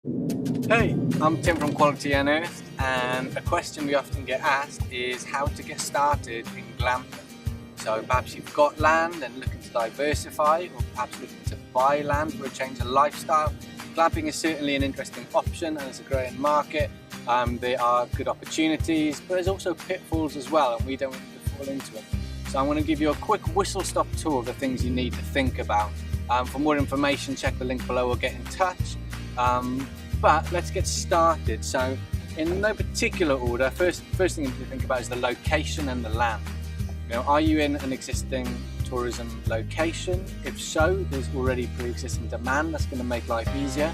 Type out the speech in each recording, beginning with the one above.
Hey, I'm Tim from Quality Unearthed, and a question we often get asked is how to get started in glamping. So perhaps you've got land and looking to diversify, or perhaps looking to buy land for a change of lifestyle. Glamping is certainly an interesting option and it's a growing market. There are good opportunities, but there's also pitfalls as well, and we don't want to fall into it. So I'm going to give you a quick whistle-stop tour of the things you need to think about. For more information, check the link below or get in touch. But let's get started. So in no particular order, first thing you need to think about is the location and the land. You know, are you in an existing tourism location? If so, there's already pre-existing demand that's going to make life easier.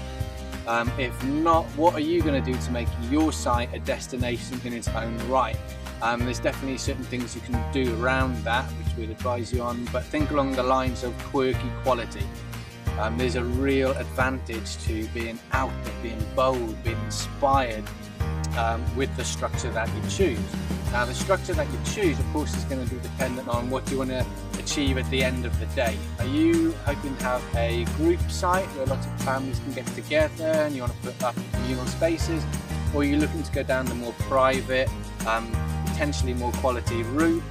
If not, what are you going to do to make your site a destination in its own right? There's definitely certain things you can do around that, which we'd advise you on, but think along the lines of quirky quality. There's a real advantage to being out there, being bold, being inspired with the structure that you choose. Now the structure that you choose, of course, is going to be dependent on what you want to achieve at the end of the day. Are you hoping to have a group site where lots of families can get together and you want to put up communal spaces? Or are you looking to go down the more private, potentially more quality route,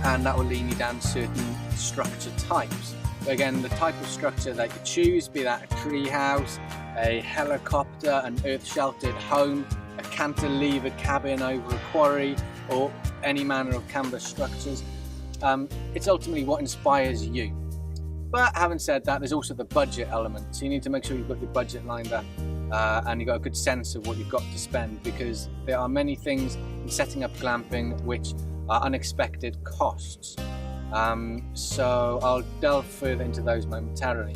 and that will lead you down certain structure types? Again, the type of structure that you choose, be that a tree house, a helicopter, an earth-sheltered home, a cantilevered cabin over a quarry, or any manner of canvas structures, it's ultimately what inspires you. But having said that, there's also the budget element. So you need to make sure you've got your budget lined up and you've got a good sense of what you've got to spend, because there are many things in setting up glamping which are unexpected costs. So I'll delve further into those momentarily.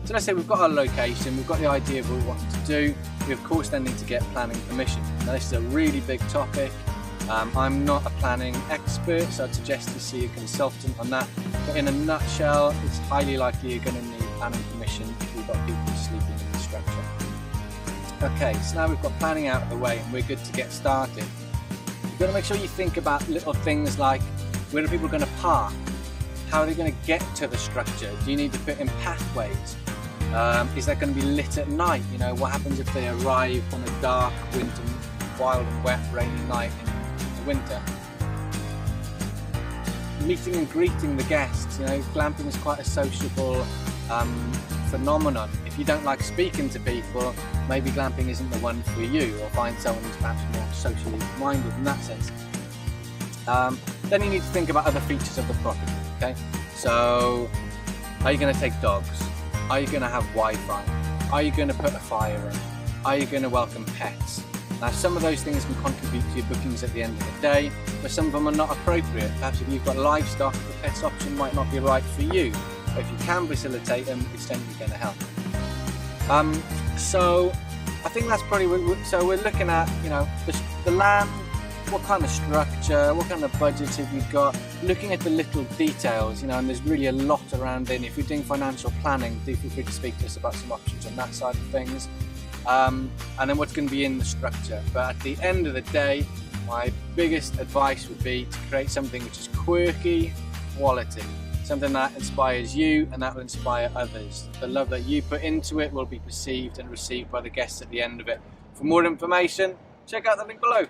So let's say we've got our location, we've got the idea of what we want to do. We of course then need to get planning permission. Now this is a really big topic. I'm not a planning expert, so I'd suggest you see a consultant on that. But in a nutshell, it's highly likely you're going to need planning permission if you've got people sleeping in the structure. Okay, so now we've got planning out of the way and we're good to get started. You've got to make sure you think about little things like, where are people going to park? How are they going to get to the structure? Do you need to put in pathways? Is that going to be lit at night? You know, what happens if they arrive on a dark, winter, wild and wet, rainy night in the winter? Meeting and greeting the guests. You know, glamping is quite a sociable phenomenon. If you don't like speaking to people, maybe glamping isn't the one for you, or find someone who's perhaps more socially minded in that sense. Then you need to think about other features of the property. Okay, so are you going to take dogs? Are you going to have Wi-Fi? Are you going to put a fire in? Are you going to welcome pets? Now some of those things can contribute to your bookings at the end of the day, but some of them are not appropriate. Perhaps if you've got livestock, the pets option might not be right for you. But if you can facilitate them, it's generally going to help. So I think that's probably so we're looking at, you know, the land. What kind of structure, what kind of budgets have you got, looking at the little details, you know, and there's really a lot around in. If you're doing financial planning, do feel free to speak to us about some options on that side of things. And then what's going to be in the structure. But at the end of the day, my biggest advice would be to create something which is quirky, quality, something that inspires you and that will inspire others. The love that you put into it will be perceived and received by the guests at the end of it. For more information, check out the link below.